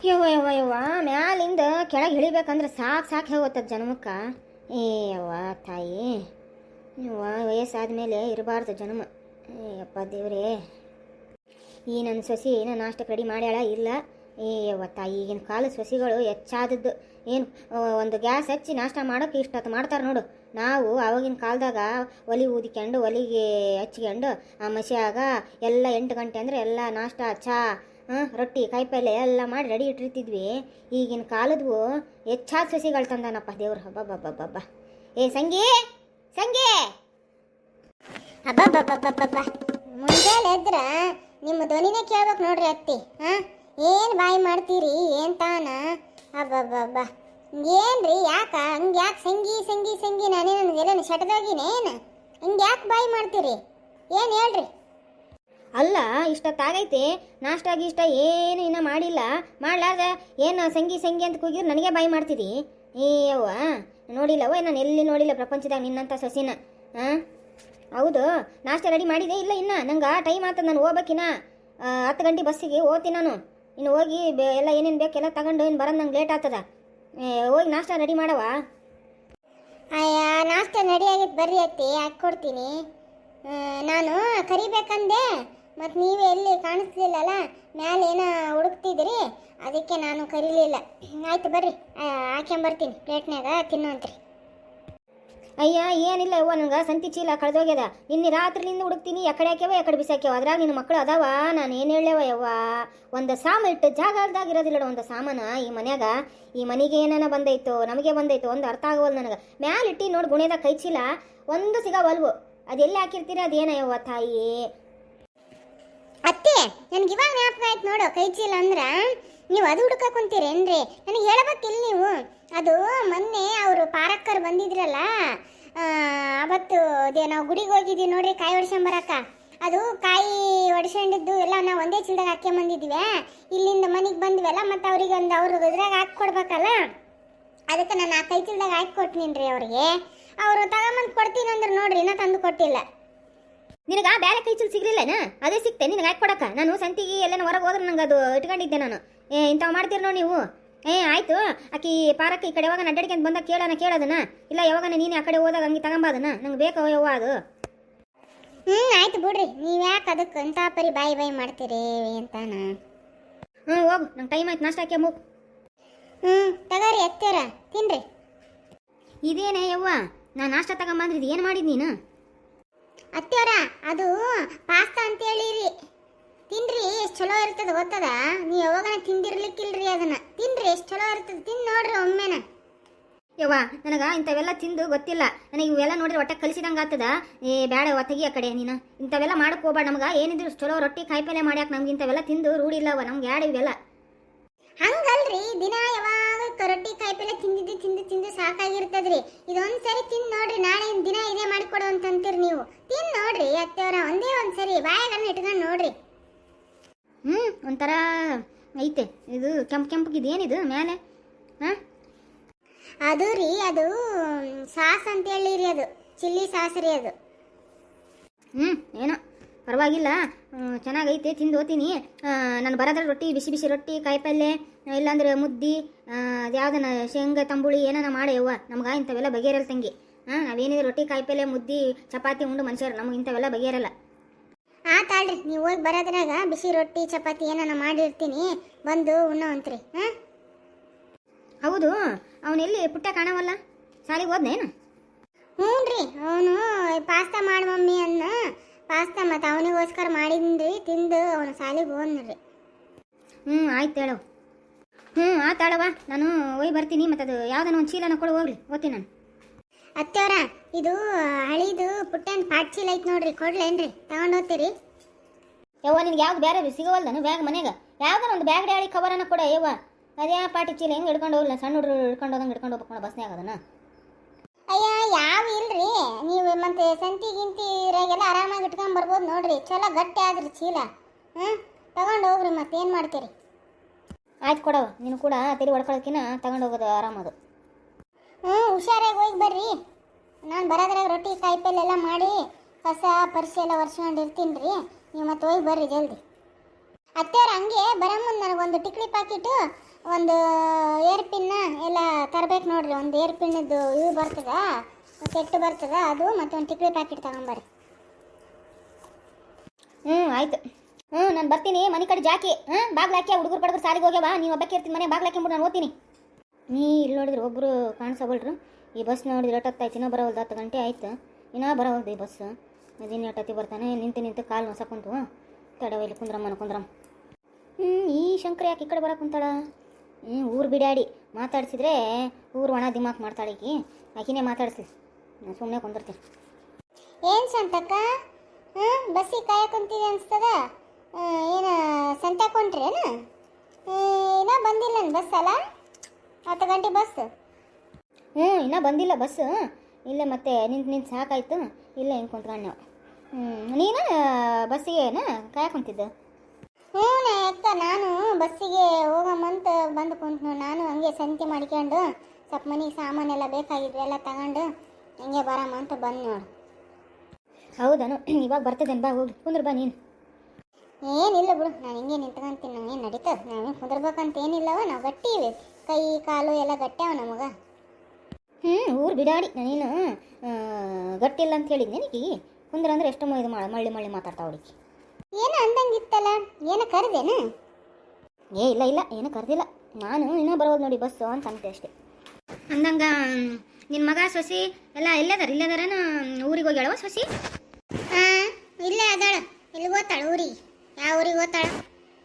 ಯವ್ವ ಯವ್ವ ಯವ್ವ ಮ್ಯಾಲಿಂದ ಕೆಳಗೆ ಇಳಿಬೇಕಂದ್ರೆ ಸಾಕು ಹೋಗುತ್ತದ ಜನ್ಮಕ್ಕೆ. ಏ ಯವ್ವ ತಾಯಿ, ಯವ್ವ ವಯಸ್ಸಾದ್ಮೇಲೆ ಇರಬಾರ್ದು ಜನ್ಮ. ಅಪ್ಪ ದೇವ್ರೇ, ಈ ನನ್ನ ಸೊಸಿ ನನ್ನ ನಾಷ್ಟಕ್ಕೆ ರೆಡಿ ಮಾಡ್ಯಾಳ ಇಲ್ಲ. ಏ ಯವ್ವ ತಾಯಿ, ಈಗಿನ ಕಾಲದ ಸೊಸಿಗಳು ಹೆಚ್ಚಾದದ್ದು ಏನು, ಒಂದು ಗ್ಯಾಸ್ ಹಚ್ಚಿ ನಾಷ್ಟ ಮಾಡೋಕೆ ಇಷ್ಟೊತ್ತು ಮಾಡ್ತಾರೆ ನೋಡು. ನಾವು ಆವಾಗಿನ ಕಾಲದಾಗ ಒಲೆ ಊದಿಕೊಂಡು ಒಲೆಗೆ ಹಚ್ಕೊಂಡು ಆ ಮಸಿಯಾಗ ಎಲ್ಲ 8 ಗಂಟೆ ಅಂದರೆ ಎಲ್ಲ ನಾಷ್ಟ ಚಾ ರೊಟ್ಟಿ ಕಾಯಿಪಲ್ಲೆ ಎಲ್ಲ ಮಾಡಿ ರೆಡಿ ಇಟ್ಟಿರ್ತಿದ್ವಿ. ಈಗಿನ ಕಾಲದ್ವು ಹೆಚ್ಚಾದ ಸಸಿಗಳು ತಂದಾನಪ್ಪ ದೇವ್ರು. ಹಬ್ಬ. ಏ ಸಂಗಿ ಸಂಗಿ, ಹಬ್ಬ ಮುಂಜಾನೆ ಎದ್ರ ನಿಮ್ಮ ಧ್ವನಿನೇ ಕೇಳ್ಬೇಕು ನೋಡ್ರಿ ಅತ್ತಿ. ಏನು ಬಾಯಿ ಮಾಡ್ತೀರಿ ಏನು ತಾನ? ಹಬ್ಬ ಏನ್ರಿ, ಯಾಕ ಹಂಗೆ ಯಾಕೆ ಸಂಗಿ ಸಂಗಿ ಸಂಗಿ? ನಾನೇ ನನಗೆಲ್ಲ ಶಟದೋಗಿನೇನು? ಹಿಂಗೆ ಯಾಕೆ ಬಾಯಿ ಮಾಡ್ತೀರಿ? ಏನು ಹೇಳ್ರಿ? ಅಲ್ಲ, ಇಷ್ಟೊತ್ತಾಗೈತೆ, ನಾಷ್ಟ ಗೀಷ್ಟ ಏನು ಇನ್ನೂ ಮಾಡಿಲ್ಲ. ಮಾಡ್ಲಾರ್ದ ಏನು ಸಂಗಿ ಸಂಗಿ ಅಂತ ಕೂಗಿದ್ರೆ ನನಗೆ ಬಾಯಿ ಮಾಡ್ತೀರಿ? ಏಯವ್ವ, ನೋಡಿಲ್ಲವ ನಾನು ಎಲ್ಲಿ ನೋಡಿಲ್ಲ ಪ್ರಪಂಚದಾಗ ನಿನ್ನಂಥ ಸೊಸಿನ. ಹೌದು, ನಾಷ್ಟ ರೆಡಿ ಮಾಡಿದೆ ಇಲ್ಲ ಇನ್ನು? ನಂಗೆ ಟೈಮ್ ಆಗ್ತದೆ, ನಾನು ಹೋಗ್ಬೇಕಿನ್ನ 10 ಗಂಟೆ ಬಸ್ಸಿಗೆ ಹೋಗ್ತೀನಿ ನಾನು. ಇನ್ನು ಹೋಗಿ ಎಲ್ಲ ಏನೇನು ಬೇಕೆಲ್ಲ ತಗೊಂಡು ಇನ್ನು ಬರೋದು ನಂಗೆ ಲೇಟ್ ಆಗ್ತದ. ಹೋಗಿ ನಾಷ್ಟ ರೆಡಿ ಮಾಡವ. ಅಯ್ಯ, ನಾಷ್ಟ ರೆಡಿ ಆಗಿತ್ತು, ಬರ್ರಿ ಅತ್ತಿ ಹಾಕ್ಕೊಡ್ತೀನಿ. ನಾನು ಕರಿಬೇಕಂದೆ, ಮತ್ತು ನೀವೇ ಎಲ್ಲಿ ಕಾಣಿಸ್ಲಿಲ್ಲಲ್ಲ, ಮ್ಯಾಲೆ ಏನೋ ಹುಡುಕ್ತಿದ್ರಿ, ಅದಕ್ಕೆ ನಾನು ಕರೀಲಿಲ್ಲ. ಆಯ್ತು ಬರ್ರಿ, ಹಾಕ್ಯಂಬರ್ತೀನಿ ಪ್ಲೇಟ್ನಾಗ, ತಿನ್ನೋಂತ್ರಿ. ಅಯ್ಯ ಏನಿಲ್ಲ ಯವ್ವ, ನಂಗೆ ಸಂತಿ ಚೀಲ ಕಳೆದೋಗ್ಯದ. ನಿನ್ನೆ ರಾತ್ರಿಲಿಂದ ಹುಡುಕ್ತೀನಿ, ಎಕಡೆ ಹಾಕ್ಯವ ಎಕಡೆ ಬಿಸಾಕ್ಯವ. ಅದ್ರಾಗ ನಿನ್ನ ಮಕ್ಕಳು ಅದಾವ, ನಾನು ಏನು ಹೇಳವ ಯವ್ವ. ಒಂದು ಸಾಮಾನು ಇಟ್ಟು ಜಾಗದಾಗ ಇರೋದಿಲ್ಲ, ಒಂದು ಸಾಮಾನು ಈ ಮನ್ಯಾಗ. ಈ ಮನೆಗೆ ಏನಾನ ಬಂದೈತೋ ನಮಗೆ ಬಂದೈತೋ ಒಂದು ಅರ್ಥ ಆಗವಲ್ಲ ನನಗೆ. ಮ್ಯಾಲಿಟ್ಟು ನೋಡಿ ಗುಣೆದಾಗ ಕೈ ಚೀಲ ಒಂದು ಸಿಗವಲ್ವು. ಅದೆಲ್ಲಿ ಹಾಕಿರ್ತೀರಿ ಅದೇನ ಯವ್ವ ತಾಯಿ? ಅತ್ತೆ, ನನ್ಗೆ ಇವಾಗ ಜ್ಞಾಪಕ ಆಯ್ತು ನೋಡು, ಕೈ ಚೀಲ ಅಂದ್ರೆ ನೀವು ಅದು ಹುಡುಕ ಕುಂತೀರೇನ್ರಿ? ನನಗೆ ಹೇಳಬೇಕಿಲ್ಲ ನೀವು. ಅದು ಮೊನ್ನೆ ಅವರು ಪಾರಕ್ಕರು ಬಂದಿದ್ರಲ್ಲ, ಅವತ್ತು ನಾವು ಗುಡಿಗೆ ಹೋಗಿದ್ವಿ ನೋಡ್ರಿ ಕಾಯಿ ಹೊಡ್ಸ್ಕೊಂಬರಕ್ಕ. ಅದು ಕಾಯಿ ಹೊಡ್ಸ್ಕೊಂಡಿದ್ದು ಎಲ್ಲ ನಾವು ಒಂದೇ ಚೀಲದಾಗ ಹಾಕ್ಯಂಬಂದಿದ್ವಿ. ಇಲ್ಲಿಂದ ಮನೆಗೆ ಬಂದ್ವಲ್ಲ, ಮತ್ತು ಅವ್ರಿಗೆ ಒಂದು ಅವ್ರಿಗೆ ಇದ್ರಾಗ ಹಾಕಿ ಕೊಡ್ಬೇಕಲ್ಲ, ಅದಕ್ಕೆ ನಾನು ಆ ಕೈ ಚೀಲದಾಗ ಹಾಕಿ ಕೊಟ್ಟಿನಿ ಅವ್ರಿಗೆ. ಅವರು ತಗೊಂಬಂದು ಕೊಡ್ತೀನಿ ಅಂದ್ರೆ ನೋಡ್ರಿ, ಇನ್ನೂ ತಂದು ಕೊಟ್ಟಿಲ್ಲ. ನಿನಗೆ ಬೇರೆ ಕೈ ಚೀಲ ಸಿಗ್ಲಿಲ್ಲನ? ಅದೇ ಸಿಕ್ತೆ ನಿನಗೆ ಹಾಕಿ ಕೊಡಕ್ಕ. ನಾನು ಸಂತಿಗೆ ಎಲ್ಲನ ಹೊರಗೆ ಹೋದ್ರೆ ನಂಗೆ ಅದು ಇಟ್ಕೊಂಡಿದ್ದೆ ನಾನು. ಇಂಥವು ಮಾಡ್ತೀರಿ ನೋಡಿ ನೀವು. ಆಯಿತು, ಆಕಿ ಪಾರಕ್ಕೆ ಈ ಕಡೆ ಯಾವಾಗ ಅಡ್ಡಾಡಿಕೆ ಅಂತ ಬಂದಾಗ ಕೇಳೋದನ್ನ ಇಲ್ಲ, ಯಾವಾಗ ನೀನು ಆ ಕಡೆ ಹೋದಾಗ ಹಂಗೆ ತಗೊಂಬಾದನ, ನಂಗೆ ಬೇಕೋ ಯವ್ವ ಅದು. ಆಯ್ತು ಬಿಡ್ರಿ, ನೀವು ಯಾಕೆ ಅದಕ್ಕೆ ಅಂತ ಪರಿ ಬಾಯಿ ಮಾಡ್ತೀರಿ ಅಂತಾನ. ಹೋಗು, ನಂಗೆ ಟೈಮ್ ಆಯ್ತು, ನಾಷ್ಟ ಹಾಕಿ ಮೂಗು. ತಗೋರಿ ಅತ್ತೆರ, ತಿನ್ರಿ. ಇದೇನೇ ಯವ್ವ, ನಾನು ನಾಷ್ಟ ತಗೊಂಬಂದ್ರಿದ್ದು ಏನು ಮಾಡಿದ್ ನೀನು? ಅತ್ತೆರ, ಅದು ಪಾಸ್ತಾ ಅಂತೇಳಿರಿ, ತಿನ್ರಿ. ಎಷ್ಟು ಚಲೋ ಇರ್ತದೆ ಗೊತ್ತದ? ನೀವು ಯಾವಾಗ ತಿಂದಿರ್ಲಿಕ್ಕಿಲ್ರಿ, ಅದನ್ನ ತಿನ್ರಿ, ಎಷ್ಟು ಚಲೋ ಇರ್ತದೆ, ತಿನ್ ನೋಡ್ರಿ ಒಮ್ಮೆನ. ಯವ್ವ, ನನಗೆ ಇಂಥವೆಲ್ಲ ತಿಂದು ಗೊತ್ತಿಲ್ಲ. ನನಗೆ ಇವೆಲ್ಲ ನೋಡ್ರಿ ಹೊಟ್ಟೆ ಕಲಿಸಿದಂಗೆ ಆಗ್ತದ. ಬೇಡ ಯವ್ವ, ತೆಗಿ ಆ ಕಡೆ ನೀನು. ಇಂಥವೆಲ್ಲ ಮಾಡಕ್ಕೆ ಹೋಗ್ಬೇಡ. ನಮ್ಗೆ ಏನಿದ್ರು ಚಲೋ ರೊಟ್ಟಿ ಕಾಯಿಪಲ್ಲೆ ಮಾಡ್ಯಾಕ ನಮ್ಗೆ ಇಂಥವೆಲ್ಲ ತಿಂದು ರೂಢಿ ಇಲ್ಲವ, ನಮ್ಗೆ ಯಾಡ ಇವೆಲ್ಲ. ಹಂಗಲ್ರಿ, ದಿನ ಯಾವಾಗ ರೊಟ್ಟಿ ಕಾಯಿಪಲ್ಲೆ ತಿಂದು ಸಾಕಾಗಿರ್ತದ್ರಿ. ಇದೊಂದು ಸರಿ ತಿಂದು ನೋಡ್ರಿ, ನಾಳೆ ದಿನ ಇದೇ ಮಾಡಿಕೊಡು ಅಂತಂತೀರಿ ನೀವು. ತಿನ್ ನೋಡ್ರಿ ಅತ್ತೆಯವರ, ಒಂದೇ ಒಂದು ಸರಿ ಬಾಯಾಗನ್ನ ಇಟ್ಕೊಂಡು ನೋಡ್ರಿ. ಒಂಥರ ಐತೆ ಇದು, ಕೆಂಪಗಿದ್ದು ಏನಿದು ಮೇಲೆ? ಅದು ರೀ, ಅದು ಸಾಸ್ ಅಂತ ಹೇಳಿರಿ, ಅದು ಚಿಲ್ಲಿ ಸಾಸ್ ರೀ ಅದು. ಏನೋ ಪರವಾಗಿಲ್ಲ, ಚೆನ್ನಾಗೈತೆ, ತಿಂದು ಹೋಗ್ತೀನಿ. ನಾನು ಬರೋದ್ರ ರೊಟ್ಟಿ, ಬಿಸಿ ಬಿಸಿ ರೊಟ್ಟಿ ಕಾಯಿಪಲ್ಲೆ, ಇಲ್ಲಾಂದ್ರೆ ಮುದ್ದಿ, ಯಾವ್ದನ ಶೇಂಗಾ ತಂಬುಳಿ ಏನಾನ ಮಾಡ್ಯವ್ವ. ನಮ್ಗೆ ಇಂಥವೆಲ್ಲ ಬಗೆಯರಲ್ಲ ತಂಗಿ. ನಾವೇನಿದೆ ರೊಟ್ಟಿ ಕಾಯಿಪಲ್ಲೆ ಮುದ್ದಿ ಚಪಾತಿ ಉಂಡು ಮನುಷ್ಯರು, ನಮಗೆ ಇಂಥವೆಲ್ಲ ಬಗೆಯರಲ್ಲ. ಆತಾಳ್ರಿ, ನೀವು ಹೋಗಿ ಬರೋದ್ರಾಗ ಬಿಸಿ ರೊಟ್ಟಿ ಚಪಾತಿ ಏನಾನ ಮಾಡಿರ್ತೀನಿ, ಬಂದು ಉಣ್ಣವಂತ್ರಿ. ಹೌದು, ಅವನೆಲ್ಲಿ ಪುಟ್ಟ ಕಾಣವಲ್ಲ, ಶಾಲೆಗೆ ಹೋದ್ನೇನು? ರೀ, ಅವನು ಪಾಸ್ತಾ ಮಾಡಿ ಮಮ್ಮಿ ಅನ್ನ ಪಾಸ್ತಾ, ಮತ್ತು ಅವನಿಗೋಸ್ಕರ ಮಾಡಿದ್ರಿ, ತಿಂದು ಅವನು ಶಾಲೆಗೆ ಹೋದ್ರಿ. ಆಯ್ತು ಹೇಳವು. ಆತಾಳವ, ನಾನು ಹೋಗಿ ಬರ್ತೀನಿ. ಮತ್ತು ಅದು ಯಾವ್ದಾನ ಒಂದು ಚೀಲನ ಕೊಡು, ಹೋಗ್ಲಿ, ಓದ್ತೀನಿ ನಾನು. ಅತ್ತೆಯವರ, ಇದು ಹಳಿದು ಪುಟ್ಟನ್ ಪಾಟ್ ಚೀಲ ಐತೆ ನೋಡ್ರಿ, ಕೊಡ್ಲೇನ್ರಿ? ತಗೊಂಡು ಹೋಗ್ತೀರಿ? ಯವ್ವ, ನಿನ್ಗೆ ಯಾವ್ದು ಬೇರೆ ಸಿಗೋವಲ್ದನು ಬ್ಯಾಗ್ ಮನೆಗೆ? ಯಾವ್ದಾನ ಒಂದು ಬ್ಯಾಗ್ ಹಳಿ ಕವರನ್ನ ಕೊಡ ಯವ್ವ. ಅದೇ ಪಾಟಿ ಚೀಲ ಹೆಂಗೆ ಹಿಡ್ಕೊಂಡು ಹೋಗ್ಲಿಲ್ಲ, ಸಣ್ಣ ಹುಡುಗರು ಹಿಡ್ಕೊಂಡು ಹೋದಂಗೆ ಹಿಡ್ಕೊಂಡು ಹೋಗ್ಬೇಕು ಬಸ್ನಾಗ ಅದನ್ನ. ಅಯ್ಯ, ಯಾವ ಇಲ್ರಿ, ನೀವು ಮತ್ತೆ ಸಂತಿ ಗಿಂತಿ ಇರಾಗೆಲ್ಲ ಆರಾಮಾಗಿ ಇಟ್ಕೊಂಡ್ ಬರ್ಬೋದು ನೋಡ್ರಿ. ಚಲೋ ಗಟ್ಟಿ ಆದ್ರಿ ಚೀಲ. ತಗೊಂಡು ಹೋಗ್ರಿ, ಮತ್ತೇನು ಮಾಡ್ತೀರಿ? ಆಯ್ತು ಕೊಡವ, ನೀನು ಕೂಡ ತೆರಿ ಹೊಡ್ಕೊಳಕಿನ ತಗೊಂಡು ಹೋಗೋದು ಆರಾಮದು. ಹುಷಾರಾಗಿ ಹೋಗಿ ಬರ್ರಿ. ನಾನು ಬರೋದ್ರಾಗ ರೊಟ್ಟಿ ಕಾಯಿಪಲ್ಲೆ ಎಲ್ಲ ಮಾಡಿ ಕಸ ಪರಿಸಿ ಎಲ್ಲ ಒರೆಸ್ಕೊಂಡಿರ್ತೀನಿ ರೀ. ನೀವು ಮತ್ತೆ ಹೋಗಿ ಬರ್ರಿ ಜಲ್ದಿ. ಅತ್ತೆಯವ್ರು ಹಂಗೆ ಬರೋ ಮುಂದೆ ನನಗೊಂದು ಟಿಕ್ಲಿ ಪ್ಯಾಕೆಟು ಒಂದು ಏರ್ ಪಿನ್ನ ಎಲ್ಲ ತರಬೇಕು ನೋಡ್ರಿ. ಒಂದು ಏರ್ ಪಿನ್ನದ್ದು ಇದು ಬರ್ತದ, ಸೆಟ್ ಬರ್ತದ ಅದು, ಮತ್ತು ಒಂದು ಟಿಕ್ಲಿ ಪ್ಯಾಕೆಟ್ ತಗೊಂಬರ್ರಿ. ಆಯ್ತು. ನಾನು ಬರ್ತೀನಿ. ಮನೆ ಕಡೆ ಜಾಕಿ ಬಾಗ್ಲಾಕಿ ಹುಡುಗರು ಪಡುಗರು ಸಾಲಿಗೆ ಹೋಗ್ಯಾವ. ನೀವು ಒಬ್ಬಕ್ಕೆ ಇರ್ತೀನಿ ಮನೆ ಬಾಗ್ಲಾಕಿಂಬಿಟ್ಟು ನಾನು ಓದ್ತೀನಿ. ನೀ ಇಲ್ಲಿ ನೋಡಿದ್ರೆ ಒಬ್ಬರು ಕಾಣಿಸೋಬಲ್ರು. ಈ ಬಸ್ ನೋಡಿದ್ರೆ ಎಷ್ಟೊತ್ತಾಯ್ತು, ಇನ್ನೂ ಬರೋಲ್ದು 10 ಗಂಟೆ ಆಯ್ತು, ಇನ್ನೂ ಬರೋಲ್ದು ಈ ಬಸ್. ಅದಿನ್ನು ಎಷ್ಟೊತ್ತಿ ಬರ್ತಾನೆ. ನಿಂತು ಕಾಲು ಹೊಸ ಕುಂತು ತಡವ ಇಲ್ಲಿ ಕುಂದ್ರಮ್ಮ. ಈ ಶಂಕರ ಯಾಕೆ ಈ ಕಡೆ ಬರೋಕೆ ಕುಂತಾಳ? ಊರು ಬಿಡಾಡಿ ಮಾತಾಡ್ಸಿದ್ರೆ ಊರು ಒಣ ದಿಮಾಕ್ ಮಾಡ್ತಾಳೆ ಈಕಿ. ಆಕಿನೇ ಮಾತಾಡಿಸ್ಲಿ, ನಾನು ಸುಮ್ಮನೆ ಕುಂದಿರ್ತೀನಿ. ಏನು ಸಂತಕ್ಕ ಬಸ್ಸಿಗೆ ಕಾಯಕೊಂತೀವಿ ಅನಿಸ್ತದ. ಏನು ಸಂತಾಕೊಂಡ್ರೇನು? ಇನ್ನೂ ಬಂದಿಲ್ಲ ನನ್ನ ಬಸ್ ಅಲ್ಲ, 10 ಗಂಟೆ ಬಸ್. ಇನ್ನೂ ಬಂದಿಲ್ಲ ಬಸ್. ಇಲ್ಲೇ ಮತ್ತೆ ನಿಂತು ಸಾಕಾಯ್ತು, ಇಲ್ಲೇ ಹಿಂಗೆ ಕುಂತ್ಕೊಂಡು ನಾವು. ನೀನು ಬಸ್ಸಿಗೆ ಕಾಯಕ್ಕೆ ಕುಂತಿದ್ದು? ಅಕ್ಕ, ನಾನು ಬಸ್ಸಿಗೆ ಹೋಗಮ್ಮಂತ ಬಂದು ಕುಂತು ನಾನು ಹಂಗೆ ಸಂತೆ ಮಾಡ್ಕೊಂಡು ಸ್ವಲ್ಪ ಮನೆಗೆ ಸಾಮಾನೆಲ್ಲ ಬೇಕಾಗಿದ್ವು ಎಲ್ಲ ತಗೊಂಡು ಹಿಂಗೆ ಬರಮ್ಮ ಅಂತ ಬಂದು ನೋಡು. ಹೌದಾನು? ಇವಾಗ ಬರ್ತದೇನು? ಬಾ ಹೋಗಿ ಕುಂದ್ರ ಬಾ ನೀನು. ಏನಿಲ್ಲ ಬಿಡು, ನಾನು ಹಿಂಗೆ ನಿಂತ್ಕೊಂತೀನಿ, ಏನು ನಡೀತದೆ. ನಾವೇನು ಕುಂದ್ರಬೇಕಂತ ಏನಿಲ್ಲವ, ನಾವು ಗಟ್ಟಿ ಇವೆ, ಕೈ ಕಾಲು ಎಲ್ಲ ಗಟ್ಟ್ಯಾವ ನಮಗೆ. ಊರು ಬಿಡಾಡಿ ನಾನೇನು ಗಟ್ಟಿಲ್ಲ ಅಂತ ಹೇಳಿದ್ನೆ ನೀಕಿ. ಕುಂದ್ರ ಅಂದ್ರೆ ಎಷ್ಟು ಇದು ಮಳ್ಳಿ ಮಾತಾಡ್ತಾ ಹುಡುಗಿ. ಏನು ಅಂದಂಗಿತ್ತಲ್ಲ, ಏನು ಕರೆದೇನು? ಇಲ್ಲ ಏನು ಕರೆದಿಲ್ಲ. ನಾನು ಇನ್ನೂ ಬರೋದು ನೋಡಿ ಬಸ್ಸು ಅಂತ ಅಂತೆ ಅಷ್ಟೇ. ಅಂದಂಗ ನಿನ್ನ ಮಗ ಸೊಸಿ ಎಲ್ಲ ಇಲ್ಲದಾರೇನು? ಊರಿಗೆ ಹೋಗ್ಯಾಳವ ಸೊಸಿ? ಇಲ್ಲೇ ಅದಾಳ. ಇಲ್ಲಿ ಓದ್ತಾಳ ಊರಿಗೆ. ಯಾವ ಊರಿಗೆ ಓದ್ತಾಳ?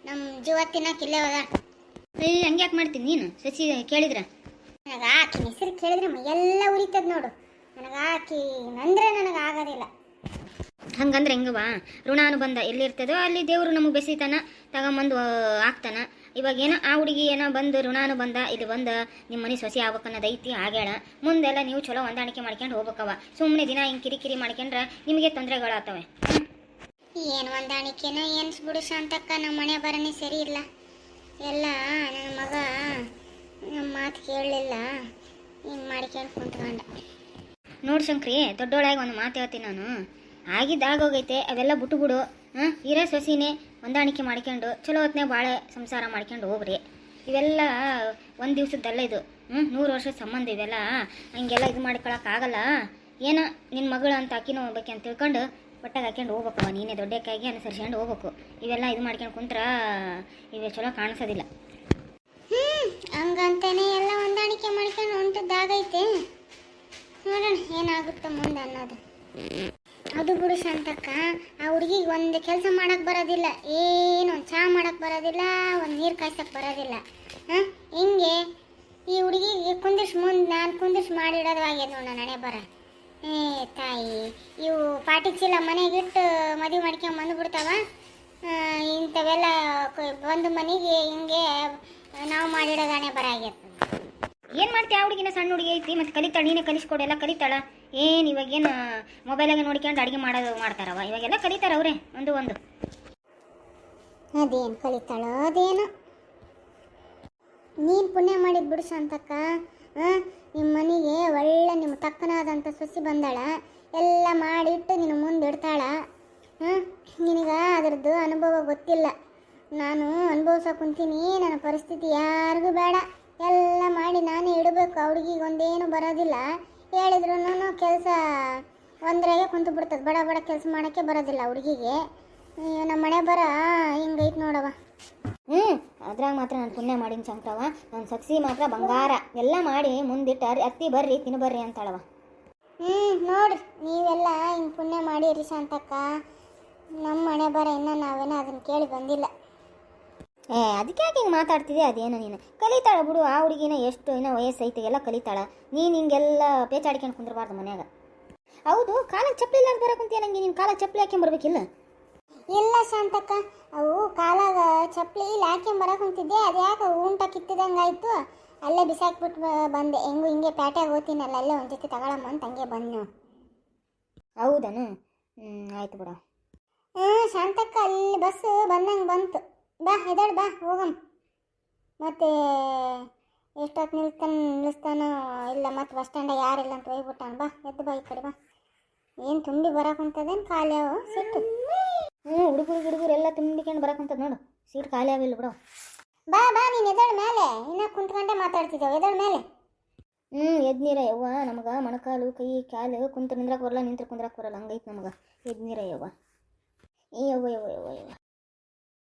ನಮ್ಮ ಜೀವ ತಿನ್ನಕ್ಕೆ ಇಲ್ಲೇ ಹೋದ. ಹಂಗೆ ಯಾಕೆ ಮಾಡ್ತೀನಿ ನೀನು? ಸೊಸಿ ಕೇಳಿದ್ರ ನನಗೆ ಆಕಿ ಹೆಸರು ಕೇಳಿದ್ರೆ ಎಲ್ಲ ಉರಿತದ ನೋಡು. ನನಗೆ ಆಕಿ ಅಂದ್ರೆ ನನಗೆ ಆಗೋದಿಲ್ಲ. ಹಂಗಂದ್ರೆ ಹೆಂಗವ? ಋಣಾನುಬಂಧ ಎಲ್ಲಿರ್ತದೋ ಅಲ್ಲಿ ದೇವರು ನಮಗೆ ಬೆಸಿತಾನ, ತಗೊಂಬಂದು ಹಾಕ್ತಾನ. ಇವಾಗ ಏನೋ ಆ ಹುಡುಗಿ ಏನೋ ಬಂದು ಋಣಾನುಬಂಧ ಇಲ್ಲಿ ಬಂದು ನಿಮ್ಮ ಮನೆ ಸೊಸೆ ಆಗ್ಬೇಕನ್ನೋದು ಐತಿ, ಆಗ್ಯಾಳ. ಮುಂದೆಲ್ಲ ನೀವು ಚಲೋ ಹೊಂದಾಣಿಕೆ ಮಾಡ್ಕೊಂಡು ಹೋಗ್ಬೇಕವ. ಸುಮ್ಮನೆ ದಿನ ಹಿಂಗೆ ಕಿರಿಕಿರಿ ಮಾಡ್ಕೊಂಡ್ರೆ ನಿಮಗೆ ತೊಂದರೆಗಳಾಗ್ತವೆ. ಏನು ಹೊಂದಾಣಿಕೆನೋ ಎನ್ಸ್ಬಿಡು ಶಾಂತಕ್ಕ, ನಮ್ಮ ಮನೆ ಬರನೇ ಸರಿ ಇಲ್ಲ. ಎಲ್ಲ ನನ್ನ ಮಗ ನಮ್ಮ ಮಾತು ಕೇಳಲಿಲ್ಲ, ಹಿಂಗೆ ಮಾಡ್ಕೊಂಡು ಕುಂತ್ಕೊಂಡ. ನೋಡಿ ಶಂಕ್ರಿ, ದೊಡ್ಡೋಳಾಗಿ ಒಂದು ಮಾತು ಹೇಳ್ತೀನಿ ನಾನು. ಆಗಿದ್ದಾಗೋಗೈತೆ, ಅವೆಲ್ಲ ಬಿಡು. ಇರೋ ಸೊಸಿನೇ ಹೊಂದಾಣಿಕೆ ಮಾಡ್ಕೊಂಡು ಚಲೋ ಹೊತ್ತನೇ ಬಾಳೆ ಸಂಸಾರ ಮಾಡ್ಕೊಂಡು ಹೋಗ್ರಿ. ಇವೆಲ್ಲ ಒಂದು ದಿವ್ಸದ್ದಲ್ಲ, ಇದು 100 ವರ್ಷದ ಸಂಬಂಧ. ಇವೆಲ್ಲ ಹಂಗೆಲ್ಲ ಇದು ಮಾಡ್ಕೊಳಕ್ಕಾಗಲ್ಲ. ಏನೋ ನಿನ್ನ ಮಗಳು ಅಂತ ಅಕ್ಕಿನೂ ಹೋಗ್ಬೇಕು ಅಂತ ತಿಳ್ಕೊಂಡು ಒಟ್ಟಾಗಿ ಹಾಕ್ಕೊಂಡು ಹೋಗ್ಬೇಕವ. ನೀನೇ ದೊಡ್ಡಕ್ಕಾಗಿ ಅನುಸರಿಸ್ಕೊಂಡು ಹೋಗ್ಬೇಕು. ಇವೆಲ್ಲ ಇದು ಮಾಡ್ಕೊಂಡು ಕುಂತ್ರ ಇವೆ ಚಲೋ ಕಾಣಿಸೋದಿಲ್ಲ. ಹಂಗಂತಾನೆ ಎಲ್ಲ ಹೊಂದಾಣಿಕೆ ಮಾಡ್ಕೊಂಡು ಹೊಂಟದ್ದಾಗೈತೆ. ನೋಡೋಣ ಏನಾಗುತ್ತೆ ಮುಂದೆ ಅನ್ನೋದು. ಅದು ಬಿಡು ಶಾಂತಕ್ಕ, ಆ ಹುಡುಗಿಗೆ ಒಂದು ಕೆಲಸ ಮಾಡಕ್ಕೆ ಬರೋದಿಲ್ಲ, ಏನು ಒಂದು ಚಹಾ ಮಾಡಕ್ಕೆ ಬರೋದಿಲ್ಲ, ಒಂದು ನೀರು ಕಾಯ್ಸಕ್ಕೆ ಬರೋದಿಲ್ಲ. ಹಿಂಗೆ ಈ ಹುಡುಗಿಗೆ ಕುಂದಿರ್ಸಿ ಮುಂದೆ ನಾನು ಕುಂದಿರ್ಸಿ ಮಾಡಿಡೋದು ಆಗ್ಯದ ನೋಡ ನಡೆ ಬರ. ತಾಯಿ, ಇವು ಪಾಟಿ ಚೀಲ ಮನೆಗಿಟ್ಟು ಮದುವೆ ಮಾಡ್ಕೊಂಡು ಬಂದುಬಿಡ್ತಾವ. ಇಂಥವೆಲ್ಲ ಒಂದು ಮನೆಗೆ ಹಿಂಗೆ ನಾವು ಮಾಡಿಡೋದು ಹಣೆ ಬರ ಆಗ್ಯದ. ಏನು ಮಾಡ್ತೀಯ? ಆ ಹುಡುಗಿನ ಸಣ್ಣ ಹುಡುಗಿ ಐತಿ, ಮತ್ತು ಕಲಿತಾಳೆ. ನೀನೇ ಕಲಿಸ್ಕೊಡೆಲ್ಲ ಕಲಿತಾಳ. ಏನು ಇವಾಗೇನು ಮೊಬೈಲಾಗೆ ನೋಡ್ಕೊಂಡು ಅಡುಗೆ ಮಾಡ್ತಾರವ. ಇವಾಗೆಲ್ಲ ಕಲಿತಾರೆ ಅವರೇ ಒಂದು. ಅದೇನು ಕಲಿತಾಳೋ ಅದೇನು. ನೀನು ಪುಣ್ಯ ಮಾಡಿದ್ ಬಿಡು ಶಾಂತಕ್ಕ. ನಿಮ್ಮ ಮನೆಗೆ ಒಳ್ಳೆ ನಿಮ್ಮ ತಕ್ಕನಾದಂಥ ಸೊಸಿ ಬಂದಾಳ, ಎಲ್ಲ ಮಾಡಿಟ್ಟು ನಿನ್ನ ಮುಂದೆ ಇಡ್ತಾಳ. ನಿನಗೆ ಅದರದ್ದು ಅನುಭವ ಗೊತ್ತಿಲ್ಲ. ನಾನು ಅನುಭವಿಸೋ ಕುಂತೀನಿ. ನನ್ನ ಪರಿಸ್ಥಿತಿ ಯಾರಿಗೂ ಬೇಡ, ಎಲ್ಲ ಮಾಡಿ ನಾನೇ ಇಡಬೇಕು. ಆ ಹುಡುಗಿಗೆ ಒಂದೇನು ಬರೋದಿಲ್ಲ, ಹೇಳಿದ್ರು ಕೆಲಸ ಒಂದ್ರಾಗೆ ಕುಂತು ಬಿಡ್ತದೆ. ಬಡ ಕೆಲಸ ಮಾಡೋಕ್ಕೆ ಬರೋದಿಲ್ಲ ಹುಡುಗಿಗೆ. ನಮ್ಮ ಮನೆ ಬರ ಹಿಂಗೈತೆ ನೋಡವ. ಅದ್ರಾಗ ಮಾತ್ರ ನಾನು ಪುಣ್ಯ ಮಾಡೀನಿ ಶಂಕರವ. ನನ್ನ ಸೊಸಿ ಮಾತ್ರ ಬಂಗಾರ. ಎಲ್ಲ ಮಾಡಿ ಮುಂದಿಟ್ಟು ಅತ್ತಿ ಬರ್ರಿ ತಿನ್ಬರ್ರಿ ಅಂತಾಳವ. ನೋಡ್ರಿ, ನೀವೆಲ್ಲ ಹಿಂಗೆ ಪುಣ್ಯ ಮಾಡಿರಿ ಶಾಂತಕ್ಕ. ನಮ್ಮ ಮನೆ ಬರ ಇನ್ನೂ ನಾವೇನೋ ಅದನ್ನು ಕೇಳಿ ಬಂದಿಲ್ಲ. ಅದಕ್ಕೆ ಯಾಕೆ ಹಿಂಗೆ ಮಾತಾಡ್ತಿದ್ದೆ? ಅದೇನೋ ನೀನು ಕಲಿತಾಳ ಬಿಡು. ಆ ಹುಡುಗಿನ ಎಷ್ಟು ಇನ್ನೂ ವಯಸ್ಸೈತೆ, ಎಲ್ಲ ಕಲಿತಾಳ. ನೀನು ಹಿಂಗೆಲ್ಲ ಪೇಚಾಡ್ಕೊಂಡು ಕುಂದ್ರಬಾರ್ದು ಮನ್ಯಾಗ. ಹೌದು, ಕಾಲಕ್ಕೆ ಚಪ್ಪಲಿ ಇಲ್ಲಾಂತ ಬರೋಕಂತೀಯ. ನಂಗೆ ನೀನು ಕಾಲಕ್ಕೆ ಚಪ್ಪಲಿ ಹಾಕ್ಕೊಂಬರ್ಬೇಕಿಲ್ಲ? ಇಲ್ಲ ಶಾಂತಕ್ಕ, ಅವು ಕಾಲಾಗ ಚಪ್ಪಲಿ ಇಲ್ಲಿ ಹಾಕ್ಕೊಂಬರಕುಂತಿದ್ದೆ. ಅದು ಯಾಕೆ ಊಂಟ ಕಿತ್ತಿದಂಗೆ ಆಯಿತು, ಅಲ್ಲೇ ಬಿಸಾಕ್ಬಿಟ್ಟು ಬಂದೆ. ಹೆಂಗೂ ಹಿಂಗೆ ಪ್ಯಾಟ್ಯಾಗ ಹೋಗ್ತೀನಲ್ಲ, ಅಲ್ಲೇ ಒಂದು ಜೊತೆ ತಗೊಳಮ್ಮ ಅಂತ ಹಂಗೆ ಬಂದು. ಹೌದನು? ಆಯ್ತು ಬಿಡ. ಶಾಂತಕ್ಕ, ಅಲ್ಲಿ ಬಸ್ಸು ಬಂದಂಗೆ ಬಂತು. ಬಾ ಎದಾಡು, ಬಾ ಹೋಗಮ್ಮ. ಮತ್ತೆ ಎಷ್ಟೊತ್ತು ನಿಲ್ಲಿಸ್ತಾನೋ ಇಲ್ಲ, ಮತ್ತೆ ಬಸ್ ಸ್ಟ್ಯಾಂಡಾಗ ಯಾರಿಲ್ಲ ಅಂತ ಹೋಗ್ಬಿಟ್ಟಾನ. ಬಾ ಎದ್ದು ಬಾ, ಈ ಕಡೆ ಬಾ. ಏನು ತುಂಬಿ ಬರಕುಂತದೇನು ಖಾಲಿ ಅವು ಸಿಟ್ಟು? ಹುಡುಗರು ಎಲ್ಲ ತುಂಬಿಕೊಂಡು ಬರಕಂತದ ನೋಡು. ಸೀಟ್ ಖಾಲಿ ಆಗಿಲ್ಲ ಬಿಡು. ಬಾ ಬಾ ನೀನು ಎದಳ ಮೇಲೆ ಇನ್ನ ಕುಂತ್ಕೊಂಡೆ ಮಾತಾಡ್ತಿದ್ದೇವೆ ಎದಳ ಮೇಲೆ. ಎದ್ನೀರ ಯವ್ವ, ನಮಗೆ ಮೊಣಕಾಲು ಕೈ ಕಾಲು ಕುಂತು ನಿಂದ್ರಕ್ಕೆ ಬರಲ್ಲ, ನಿಂತ್ರೆ ಕುಂದ್ರಕ್ಕೆ ಬರಲ್ಲ, ಹಂಗೈತೆ ನಮಗೆ. ಎದ್ನೀರ ಯವ್ವ. ಯವ್ವ ಯವ್ವ ಯವ್ವ ಯವ್ವ